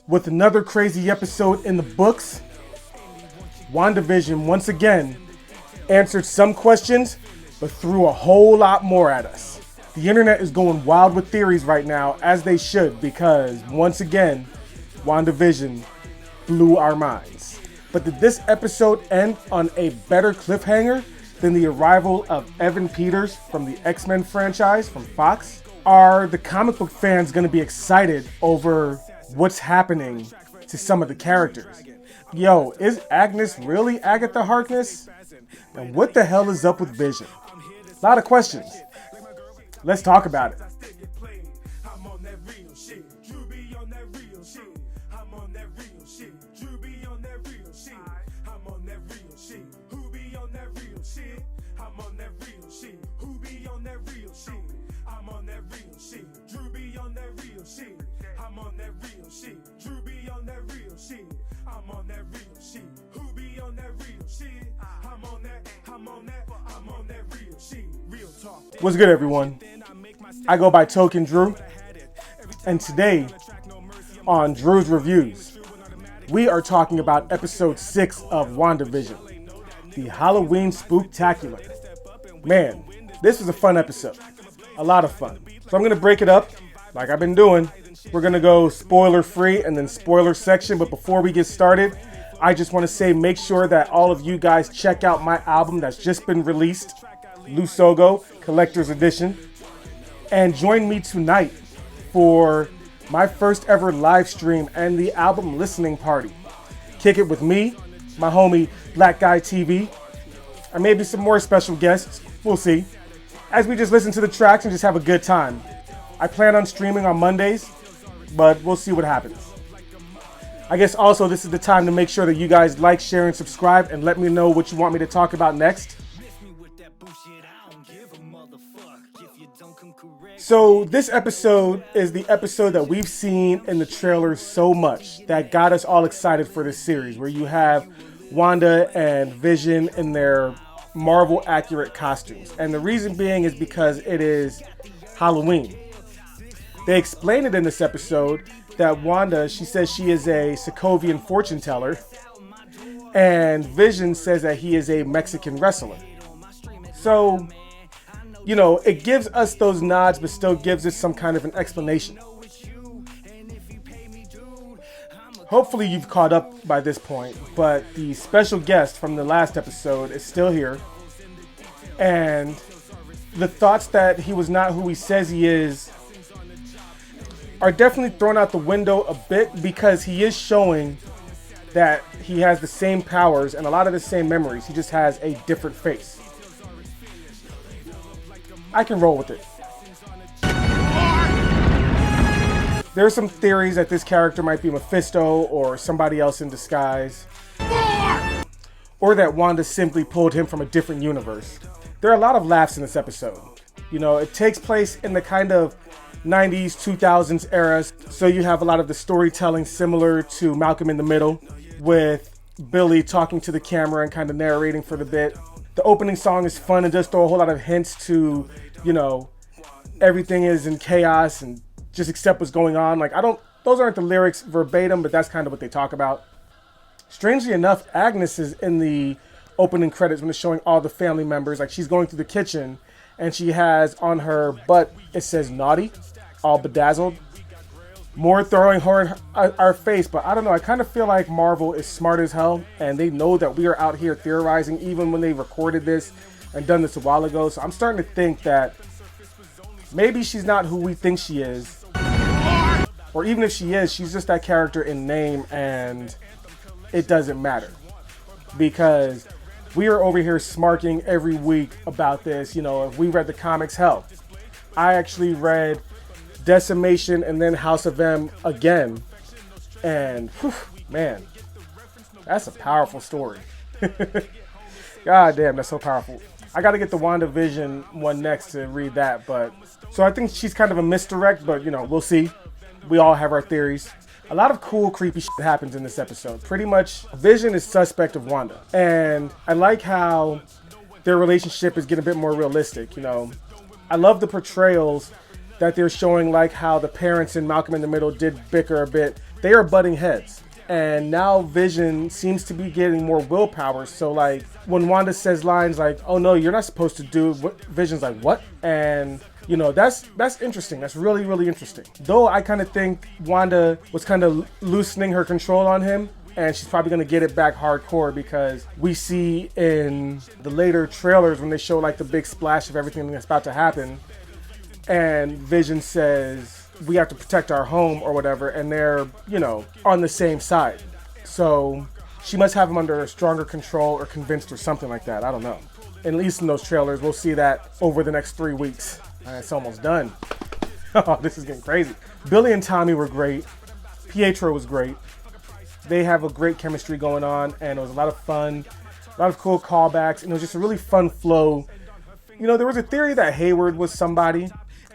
with another crazy episode in the books. Wandavision once again answered some questions, but threw a whole lot more at us. The internet is going wild with theories right now, as they should, because once again, Wandavision blew our minds. But did this episode end on a better cliffhanger than the arrival of Evan Peters from the X-Men franchise from Fox? Are the comic book fans going to be excited over what's happening to some of the characters? Yo, is Agnes really Agatha Harkness? And what the hell is up with Vision? A lot of questions. Let's talk about it. What's good, everyone? I go by Token Drew, and today on Drew's Reviews, we are talking about episode 6 of WandaVision, the Halloween Spooktacular. Man, this was a fun episode, a lot of fun. So I'm going to break it up like I've been doing. We're going to go spoiler free and then spoiler section, but before we get started, I just want to say make sure that all of you guys check out my album that's just been released, LuSoGo Collector's Edition, and join me tonight for my first ever live stream and the album listening party. Kick it with me, my homie Black Guy TV, and maybe some more special guests, we'll see, as we just listen to the tracks and just have a good time. I plan on streaming on Mondays, but we'll see what happens. I guess also this is the time to make sure that you guys like, share, and subscribe, and let me know what you want me to talk about next. So this episode is the episode that we've seen in the trailer so much that got us all excited for this series, where you have Wanda and Vision in their Marvel accurate costumes. And the reason being is because it is Halloween. They explain it in this episode that Wanda, she says she is a Sokovian fortune teller, and Vision says that he is a Mexican wrestler. So, you know, it gives us those nods, but still gives us some kind of an explanation. Hopefully you've caught up by this point, but the special guest from the last episode is still here. And the thoughts that he was not who he says he is are definitely thrown out the window a bit, because he is showing that he has the same powers and a lot of the same memories. He just has a different face. I can roll with it. There are some theories that this character might be Mephisto or somebody else in disguise, or that Wanda simply pulled him from a different universe. There are a lot of laughs in this episode. You know, it takes place in the kind of 90s, 2000s era, so you have a lot of the storytelling similar to Malcolm in the Middle, with Billy talking to the camera and kind of narrating for the bit. The opening song is fun and does throw a whole lot of hints to, you know, everything is in chaos and just accept what's going on. Like, those aren't the lyrics verbatim, but that's kind of what they talk about. Strangely enough, Agnes is in the opening credits when it's showing all the family members. Like, she's going through the kitchen and she has on her butt, it says naughty, all bedazzled. More throwing her in our face, but I don't know. I kind of feel like Marvel is smart as hell, and they know that we are out here theorizing even when they recorded this and done this a while ago. So I'm starting to think that maybe she's not who we think she is, or even if she is, she's just that character in name, and it doesn't matter, because we are over here smarking every week about this. You know, if we read the comics, hell, I actually read Decimation and then House of M again, and whew, man, that's a powerful story. God damn, that's so powerful. I got to get the WandaVision one next to read that, but so I think she's kind of a misdirect, but you know, we'll see. We all have our theories. A lot of cool, creepy shit happens in this episode. Pretty much, Vision is suspect of Wanda, and I like how their relationship is getting a bit more realistic. You know, I love the portrayals that they're showing, like how the parents in Malcolm in the Middle did bicker a bit. they are butting heads. And now Vision seems to be getting more willpower. So like when Wanda says lines like, "Oh no, you're not supposed to do," Vision's like, "What?" And you know, that's interesting. That's really, really interesting. Though I kind of think Wanda was kind of loosening her control on him, and she's probably gonna get it back hardcore, because we see in the later trailers when they show like the big splash of everything that's about to happen, and Vision says, "We have to protect our home," or whatever, and they're, you know, on the same side. So she must have him under a stronger control, or convinced, or something like that. I don't know. At least in those trailers, we'll see that over the next 3 weeks. It's almost done. Oh, this is getting crazy. Billy and Tommy were great. Pietro was great. They have a great chemistry going on, and it was a lot of fun, a lot of cool callbacks, and it was just a really fun flow. You know, there was a theory that Hayward was somebody,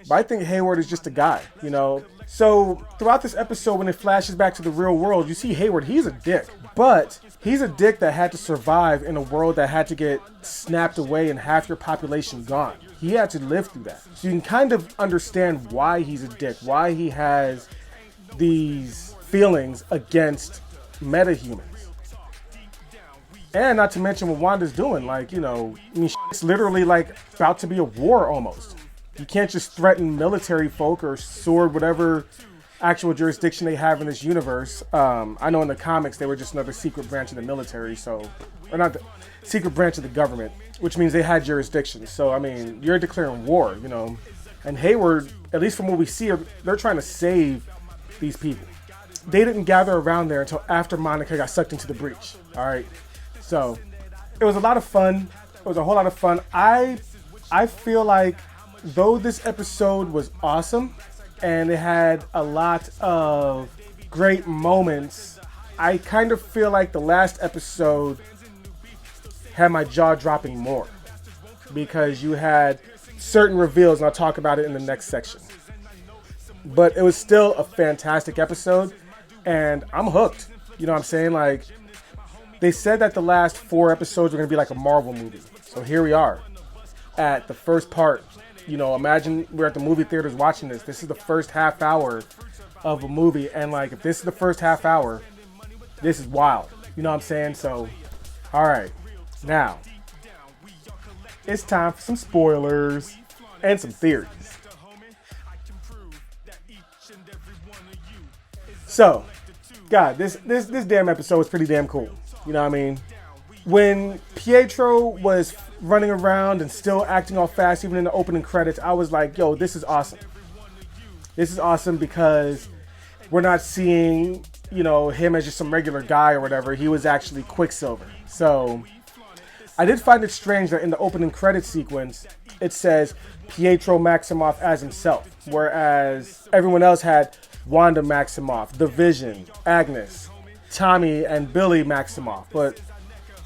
but I think Hayward is just a guy, you know. So throughout this episode, when it flashes back to the real world, you see Hayward, he's a dick. But he's a dick that had to survive in a world that had to get snapped away and half your population gone. He had to live through that. So you can kind of understand why he's a dick, why he has these feelings against metahumans. And not to mention what Wanda's doing. Like, you know, I mean, it's literally like about to be a war almost. You can't just threaten military folk or sword whatever actual jurisdiction they have in this universe. I know in the comics they were just another secret branch of the military, so, or not the secret branch of the government, which means they had jurisdiction. So I mean, you're declaring war, you know. And Hayward, at least from what we see, they're trying to save these people. They didn't gather around there until after Monica got sucked into the breach. All right, so it was a lot of fun. It was a whole lot of fun. I feel like though this episode was awesome and it had a lot of great moments, I kind of feel like the last episode had my jaw dropping more, because you had certain reveals, and I'll talk about it in the next section. But it was still a fantastic episode, and I'm hooked. You know what I'm saying? Like, they said that the last 4 episodes were going to be like a Marvel movie. So here we are at the first part. You know, imagine we're at the movie theaters watching this. This is the first half hour of a movie. And like, if this is the first half hour, this is wild. You know what I'm saying? So, all right. Now, it's time for some spoilers and some theories. So, God, this damn episode was pretty damn cool. You know what I mean? When Pietro was running around and still acting all fast, even in the opening credits, I was like, yo, this is awesome. This is awesome because we're not seeing, you know, him as just some regular guy or whatever. He was actually Quicksilver. So I did find it strange that in the opening credit sequence, it says Pietro Maximoff as himself, whereas everyone else had Wanda Maximoff, The Vision, Agnes, Tommy, and Billy Maximoff. But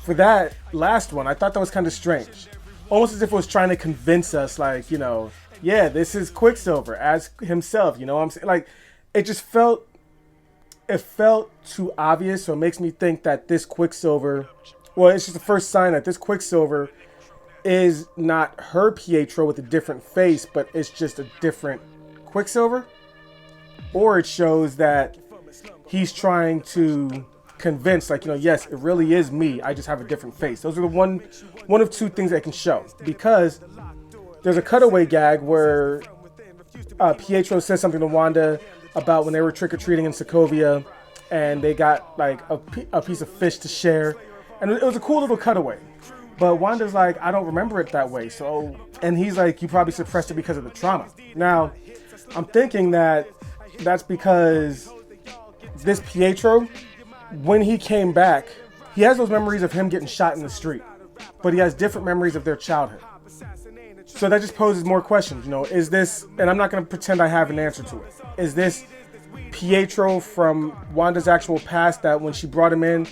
for that last one, I thought that was kind of strange. Almost as if it was trying to convince us, like, you know, yeah, this is Quicksilver as himself, you know what I'm saying? Like, it felt too obvious, so it makes me think that this Quicksilver, well, it's just the first sign that this Quicksilver is not her Pietro with a different face, but it's just a different Quicksilver. Or it shows that he's trying to convince, like, you know, yes, it really is me. I just have a different face. Those are the one of two things that can show. Because there's a cutaway gag where Pietro says something to Wanda about when they were trick-or-treating in Sokovia, and they got like a piece of fish to share. And it was a cool little cutaway. But Wanda's like, I don't remember it that way. So, and he's like, you probably suppressed it because of the trauma. Now, I'm thinking that that's because this Pietro, when he came back, he has those memories of him getting shot in the street, but he has different memories of their childhood. So that just poses more questions. You know, is this, and I'm not going to pretend I have an answer to it, is this Pietro from Wanda's actual past that when she brought him in,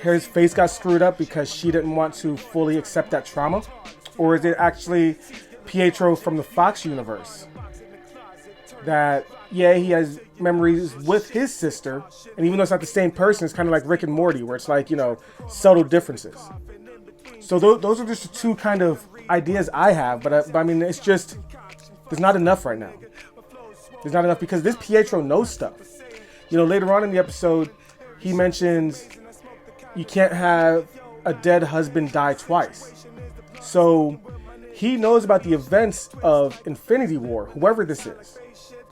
his face got screwed up because she didn't want to fully accept that trauma? Or is it actually Pietro from the Fox universe that, yeah, he has memories with his sister, and even though it's not the same person, it's kind of like Rick and Morty, where it's like, you know, subtle differences. So those are just the two kind of ideas I have, but I mean, it's just, there's not enough right now. There's not enough because this Pietro knows stuff. Later on in the episode, he mentions you can't have a dead husband die twice. So he knows about the events of Infinity War, whoever this is.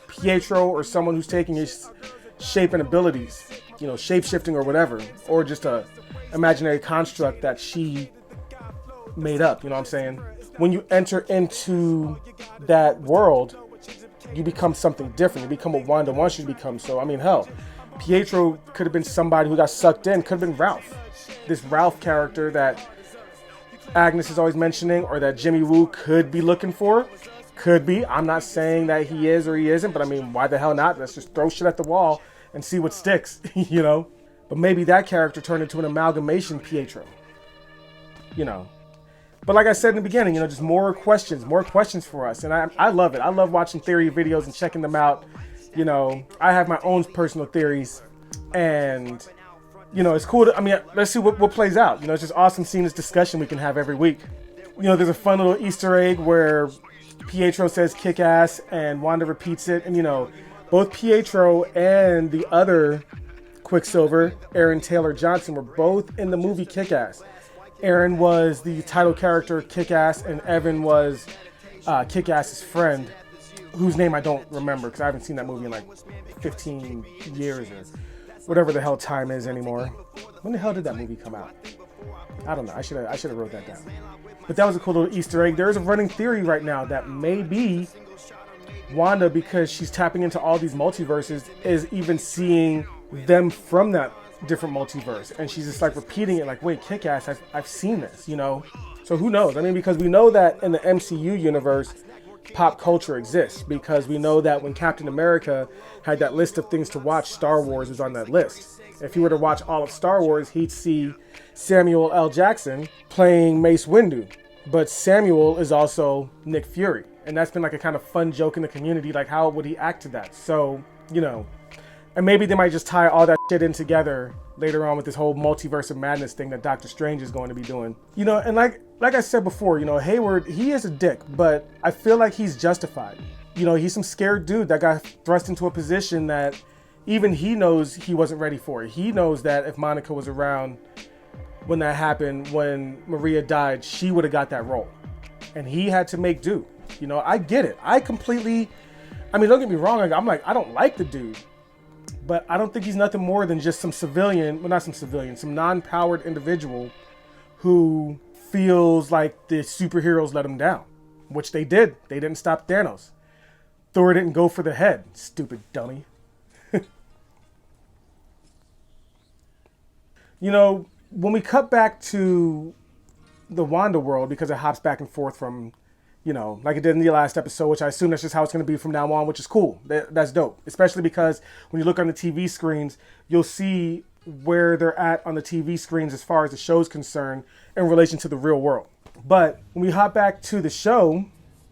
Pietro or someone who's taking his shape and abilities, shape-shifting or whatever, or just a imaginary construct that she made up, you know what I'm saying? When you enter into that world, you become something different. You become what Wanda wants you to become. So, hell, Pietro could have been somebody who got sucked in, could have been Ralph. This Ralph character that Agnes is always mentioning, or that Jimmy Woo could be looking for. Could be. I'm not saying that he is or he isn't, but why the hell not? Let's just throw shit at the wall and see what sticks, But maybe that character turned into an amalgamation Pietro, But like I said in the beginning, just more questions for us. And I love it. I love watching theory videos and checking them out. I have my own personal theories, and it's cool to, let's see what plays out. It's just awesome seeing this discussion we can have every week. There's a fun little Easter egg where Pietro says kick ass and Wanda repeats it. And, both Pietro and the other Quicksilver, Aaron Taylor Johnson, were both in the movie Kick-Ass. Aaron was the title character Kick-Ass, and Evan was Kick-Ass's friend, whose name I don't remember because I haven't seen that movie in like 15 years or whatever the hell time is anymore. When the hell did that movie come out? I don't know. I should have wrote that down. But that was a cool little Easter egg. There is a running theory right now that maybe Wanda, because she's tapping into all these multiverses, is even seeing them from that different multiverse. And she's just like repeating it like, wait, Kick-Ass, I've seen this, So who knows? Because we know that in the MCU universe, pop culture exists. Because we know that when Captain America had that list of things to watch, Star Wars was on that list. If he were to watch all of Star Wars, he'd see Samuel L. Jackson playing Mace Windu. But Samuel is also Nick Fury. And that's been like a kind of fun joke in the community. Like, how would he act to that? So, and maybe they might just tie all that shit in together later on with this whole multiverse of madness thing that Doctor Strange is going to be doing. And like I said before, Hayward, he is a dick, but I feel like he's justified. He's some scared dude that got thrust into a position that even he knows he wasn't ready for. He knows that if Monica was around when that happened, when Maria died, she would have got that role. And he had to make do. I get it. I completely, don't get me wrong. I don't like the dude, but I don't think he's nothing more than just some non-powered individual who feels like the superheroes let him down, which they did. They didn't stop Thanos. Thor didn't go for the head, stupid dummy. When we cut back to the Wanda world, because it hops back and forth from, like it did in the last episode, which I assume that's just how it's going to be from now on, which is cool. That's dope. Especially because when you look on the TV screens, you'll see where they're at on the TV screens as far as the show's concerned in relation to the real world. But when we hop back to the show,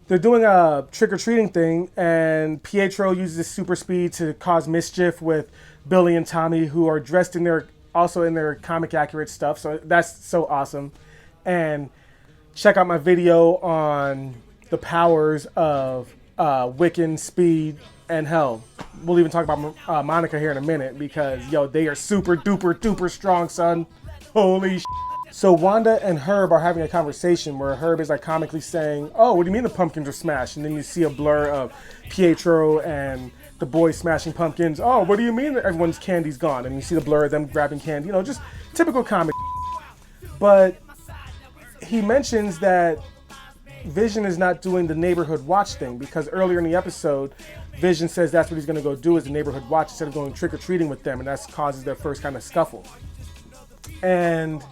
they're doing a trick-or-treating thing, and Pietro uses his super speed to cause mischief with Billy and Tommy, who are dressed in their comic accurate stuff. So that's so awesome. And check out my video on the powers of Wiccan, Speed, and hell. We'll even talk about Monica here in a minute because, they are super duper duper strong, son. Holy shit. So Wanda and Herb are having a conversation where Herb is like comically saying, oh, what do you mean the pumpkins are smashed? And then you see a blur of Pietro and the boys smashing pumpkins. Oh, what do you mean that everyone's candy's gone? And you see the blur of them grabbing candy. Just typical comic. But he mentions that Vision is not doing the neighborhood watch thing because earlier in the episode, Vision says that's what he's going to go do is the neighborhood watch instead of going trick-or-treating with them, and that causes their first kind of scuffle. And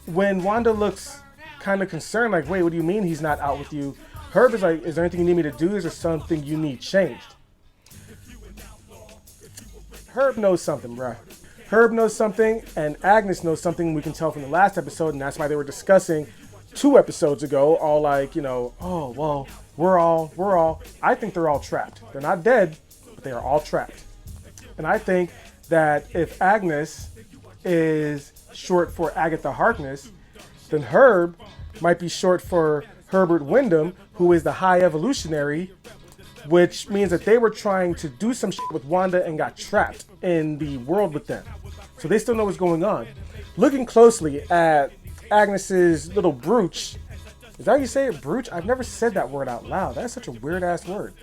when Wanda looks kind of concerned, like, wait, what do you mean he's not out with you? Herb is like, is there anything you need me to do? Is there something you need changed? Herb knows something, bruh. Herb knows something, and Agnes knows something we can tell from the last episode, and that's why they were discussing 2 episodes ago, all like, oh, well, we're all, I think they're all trapped. They're not dead, but they are all trapped. And I think that if Agnes is short for Agatha Harkness, then Herb might be short for Herbert Wyndham, who is the high evolutionary which means that they were trying to do some shit with Wanda and got trapped in the world with them. So they still know what's going on. Looking closely at Agnes's little brooch, is that how you say it, brooch? I've never said that word out loud. That's such a weird ass word.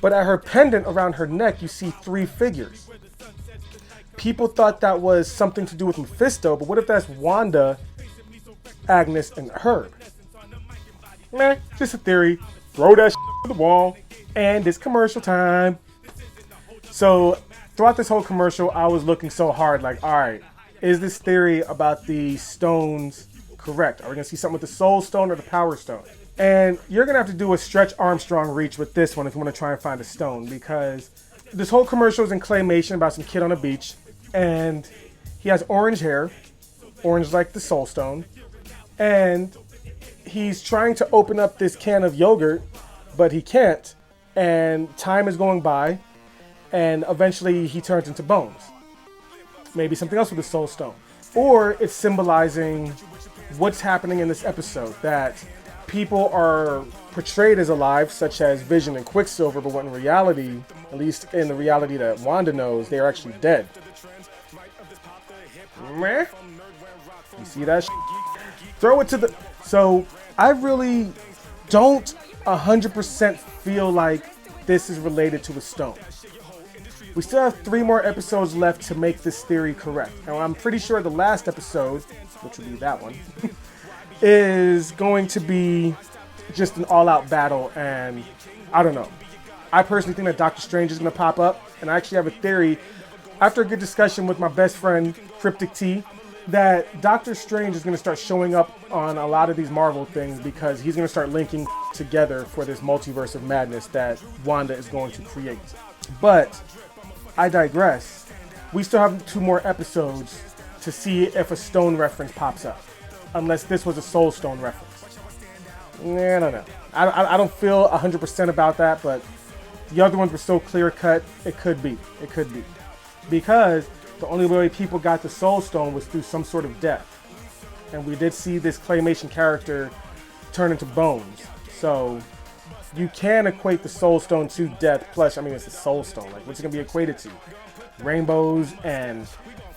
But at her pendant around her neck, you see 3 figures. People thought that was something to do with Mephisto, but what if that's Wanda, Agnes, and Herb? Meh, just a theory. Throw that shit to the wall. And it's commercial time. So throughout this whole commercial, I was looking so hard like, all right, is this theory about the stones correct? Are we going to see something with the Soul Stone or the Power Stone? And you're going to have to do a Stretch Armstrong reach with this one if you want to try and find a stone, because this whole commercial is in claymation about some kid on a beach, and he has orange hair, orange like the Soul Stone, and he's trying to open up this can of yogurt, but he can't, and time is going by, and eventually he turns into bones. Maybe something else with the Soul Stone. Or it's symbolizing what's happening in this episode, that people are portrayed as alive, such as Vision and Quicksilver, but when in reality, at least in the reality that Wanda knows, they are actually dead. Meh? You see that Throw it to the... So, I really don't 100% feel like this is related to a stone. We still have 3 more episodes left to make this theory correct. And I'm pretty sure the last episode, which will be that one, is going to be just an all-out battle, and I don't know. I personally think that Doctor Strange is going to pop up, and I actually have a theory, after a good discussion with my best friend, Cryptic T, that Doctor Strange is going to start showing up on a lot of these Marvel things because he's going to start linking together for this multiverse of madness that Wanda is going to create. But I digress. We still have 2 more episodes to see if a stone reference pops up. Unless this was a Soul Stone reference. I don't know. I don't feel 100% about that, but the other ones were so clear cut, it could be. It could be. Because the only way people got the Soul Stone was through some sort of death. And we did see this claymation character turn into bones. So you can equate the Soul Stone to death. Plus, I mean, it's the Soul Stone. Like, what's it going to be equated to? Rainbows and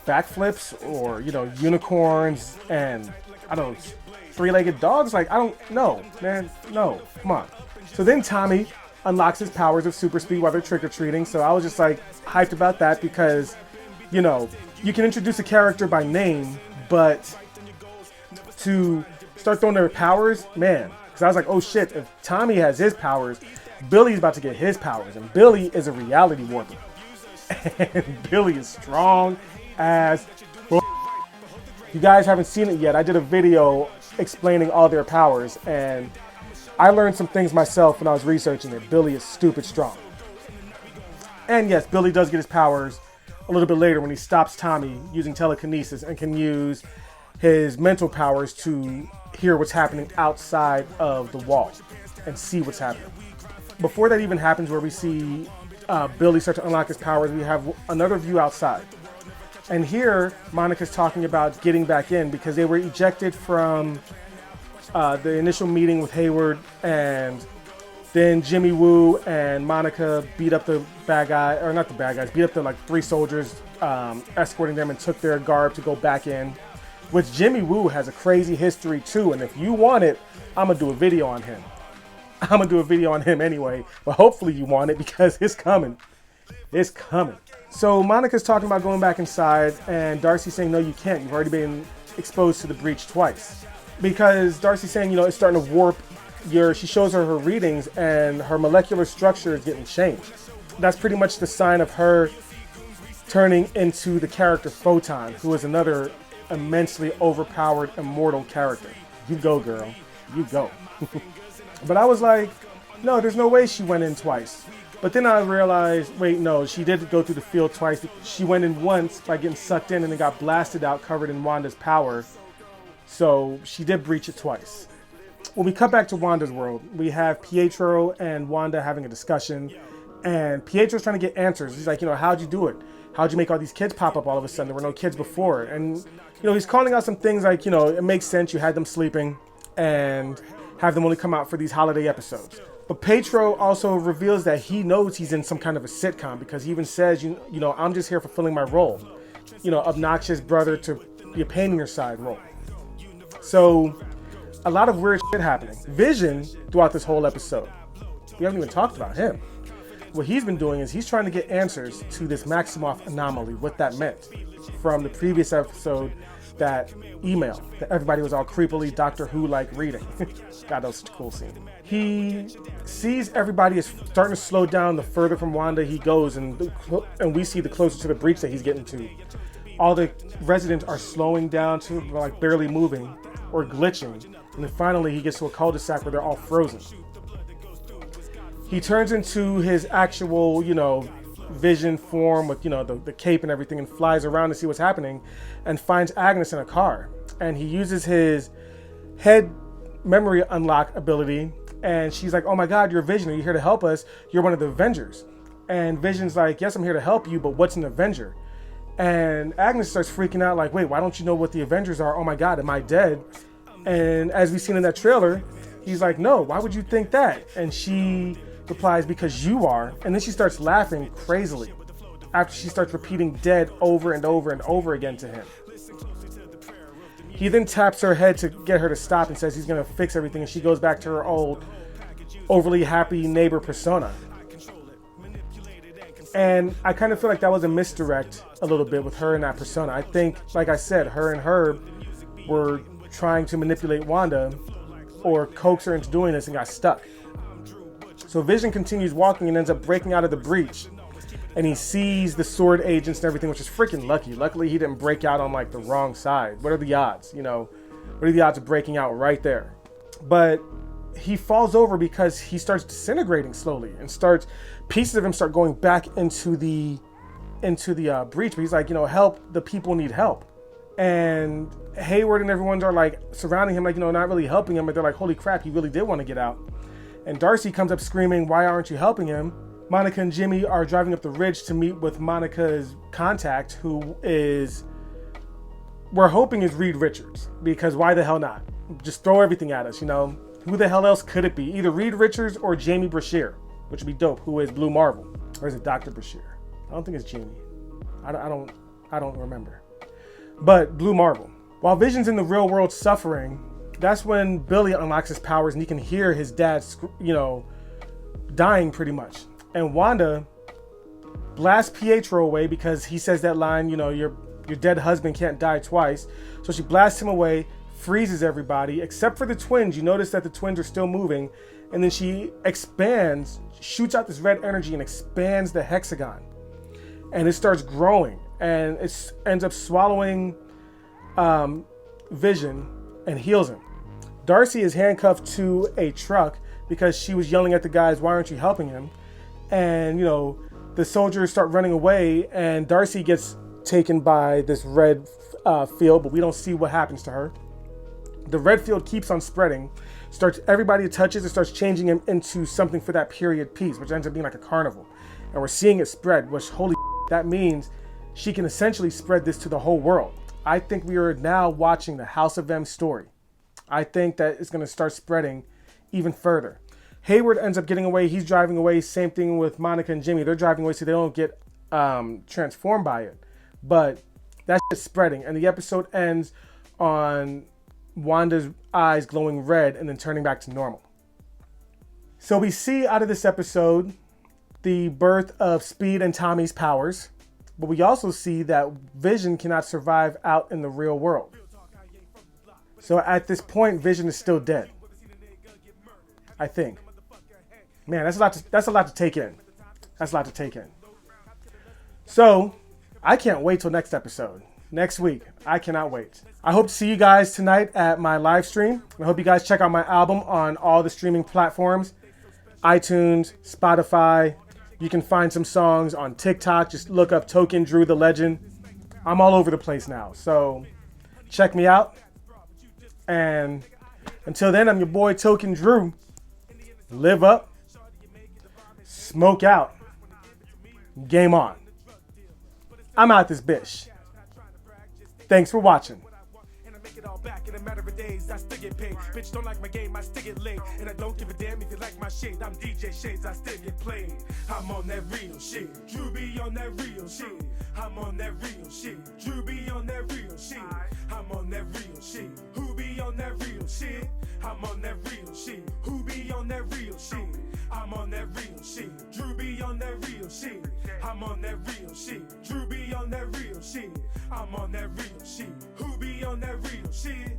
backflips? Or, you know, unicorns and... I don't know, 3-legged dogs? Like, I don't know, man. No, come on. So then Tommy unlocks his powers of super speed while they're trick-or-treating. So I was just like hyped about that because, you know, you can introduce a character by name, but to start throwing their powers, man. Because I was like, oh shit, if Tommy has his powers, Billy's about to get his powers. And Billy is a reality warper. And Billy is strong as... If you guys haven't seen it yet, I did a video explaining all their powers, and I learned some things myself when I was researching it. Billy is stupid strong. And yes, Billy does get his powers a little bit later when he stops Tommy using telekinesis and can use his mental powers to hear what's happening outside of the wall and see what's happening. Before that even happens, where we see Billy start to unlock his powers, we have another view outside. And here, Monica's talking about getting back in because they were ejected from the initial meeting with Hayward, and then Jimmy Woo and Monica beat up the bad guy, or not the bad guys, beat up the 3 soldiers escorting them and took their garb to go back in. Which Jimmy Woo has a crazy history too, and if you want it, I'm gonna do a video on him. I'm gonna do a video on him anyway, but hopefully you want it because it's coming. It's coming. So Monica's talking about going back inside, and Darcy's saying, no, you can't. You've already been exposed to the breach twice. Because Darcy's saying, you know, it's starting to warp she shows her readings, and her molecular structure is getting changed. That's pretty much the sign of her turning into the character Photon, who is another immensely overpowered, immortal character. You go, girl. You go. But I was like, no, there's no way she went in twice. But then I realized, wait, no, she did go through the field twice. She went in once by getting sucked in and then got blasted out, covered in Wanda's power. So she did breach it twice. When we cut back to Wanda's world, we have Pietro and Wanda having a discussion. And Pietro's trying to get answers. He's like, you know, how'd you do it? How'd you make all these kids pop up all of a sudden? There were no kids before. And, you know, he's calling out some things like, you know, it makes sense. You had them sleeping and have them only come out for these holiday episodes. But Petro also reveals that he knows he's in some kind of a sitcom because he even says, you know, I'm just here fulfilling my role. You know, obnoxious brother to be a pain in your side role. So a lot of weird shit happening. Vision throughout this whole episode. We haven't even talked about him. What he's been doing is he's trying to get answers to this Maximoff anomaly, what that meant from the previous episode, that email that everybody was all creepily Doctor Who like reading. God, that was such a cool scene. He sees everybody is starting to slow down the further from Wanda he goes, and we see the closer to the breach that he's getting to. All the residents are slowing down to like barely moving or glitching, and then finally he gets to a cul-de-sac where they're all frozen. He turns into his actual, you know, Vision form with, you know, the cape and everything, and flies around to see what's happening, and finds Agnes in a car. And he uses his head memory unlock ability, and she's like, oh my God, you're Vision, are you here to help us? You're one of the Avengers. And Vision's like, yes, I'm here to help you, but what's an Avenger? And Agnes starts freaking out like, wait, why don't you know what the Avengers are? Oh my God, am I dead? And as we've seen in that trailer, he's like, no, why would you think that? And she replies, because you are. And then she starts laughing crazily after she starts repeating dead over and over and over again to him. He then taps her head to get her to stop and says he's going to fix everything, and she goes back to her old overly happy neighbor persona. And I kind of feel like that was a misdirect a little bit with her and that persona. I think, like I said, her and Herb were trying to manipulate Wanda or coax her into doing this and got stuck. So Vision continues walking and ends up breaking out of the breach, and he sees the sword agents and everything, which is freaking lucky. Luckily, he didn't break out on like the wrong side. What are the odds? You know, what are the odds of breaking out right there? But he falls over because he starts disintegrating slowly, and pieces of him start going back into the breach. But he's like, you know, help, the people need help. And Hayward and everyone are like surrounding him, like, you know, not really helping him, but they're like, holy crap, he really did want to get out. And Darcy comes up screaming, why aren't you helping him? Monica and Jimmy are driving up the ridge to meet with Monica's contact, who we're hoping is Reed Richards, because why the hell not? Just throw everything at us, you know? Who the hell else could it be? Either Reed Richards or Jamie Brashear, which would be dope, who is Blue Marvel. Or is it Dr. Brashear? I don't think it's Jamie. I don't remember. But Blue Marvel. While Vision's in the real world suffering, that's when Billy unlocks his powers and he can hear his dad, you know, dying pretty much. And Wanda blasts Pietro away because he says that line, you know, your dead husband can't die twice. So she blasts him away, freezes everybody, except for the twins. You notice that the twins are still moving. And then she expands, shoots out this red energy and expands the hexagon. And it starts growing. And it ends up swallowing Vision and heals him. Darcy is handcuffed to a truck because she was yelling at the guys, why aren't you helping him? And, you know, the soldiers start running away, and Darcy gets taken by this red field, but we don't see what happens to her. The red field keeps on spreading. Everybody it touches, it starts changing him into something for that period piece, which ends up being like a carnival. And we're seeing it spread, which, holy that means she can essentially spread this to the whole world. I think we are now watching the House of M story. I think that it's going to start spreading even further. Hayward ends up getting away. He's driving away. Same thing with Monica and Jimmy. They're driving away so they don't get transformed by it. But that's just spreading. And the episode ends on Wanda's eyes glowing red and then turning back to normal. So we see out of this episode the birth of Speed and Tommy's powers. But we also see that Vision cannot survive out in the real world. So at this point, Vision is still dead. I think. Man, that's a lot to take in. That's a lot to take in. So I can't wait till next episode. Next week. I cannot wait. I hope to see you guys tonight at my live stream. I hope you guys check out my album on all the streaming platforms. iTunes, Spotify. You can find some songs on TikTok. Just look up Token Drew the Legend. I'm all over the place now. So check me out. And until then, I'm your boy Token Drew. Live up. Smoke out. Game on. I'm out this bitch. Thanks for watching. it all back in a matter of days. I still get paid. Bitch, don't like my game, I still get laid. And I don't give a damn if you like my shade. I'm DJ Shades, I still get played. I'm on that real shit. Drew be on that real shit. I'm on that real shit. Drew be on that real shit. I'm on that real shit. Who be on that real shit? I'm on that real shit. Who be on that real shit? I'm on that real shit. Drew be on that real shit. I'm on that real shit. Drew be on that real shit. I'm on that real shit. Who be on that real shit?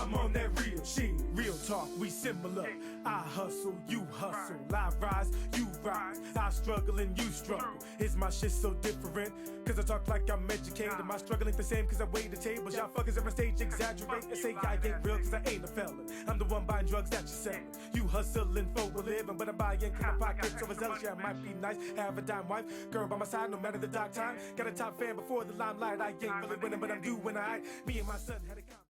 I'm on that real shit. Real talk, we similar. I hustle, you hustle. I rise, you rise. I struggle and you struggle. Is my shit so different? Cause I talk like I'm educated. Am I struggling the same cause I wait the tables? Y'all fuckers every stage exaggerate and say I ain't real cause I ain't a felon. I'm the one buying drugs that you selling. You hustling for a living, but I'm buying cause my pocket's overzealous. Yeah, I might be nice, have a dime wife, girl by my side no matter the dark time. Got a top fan before the limelight. I ain't really winning, but I'm doing alright. Me and my son had a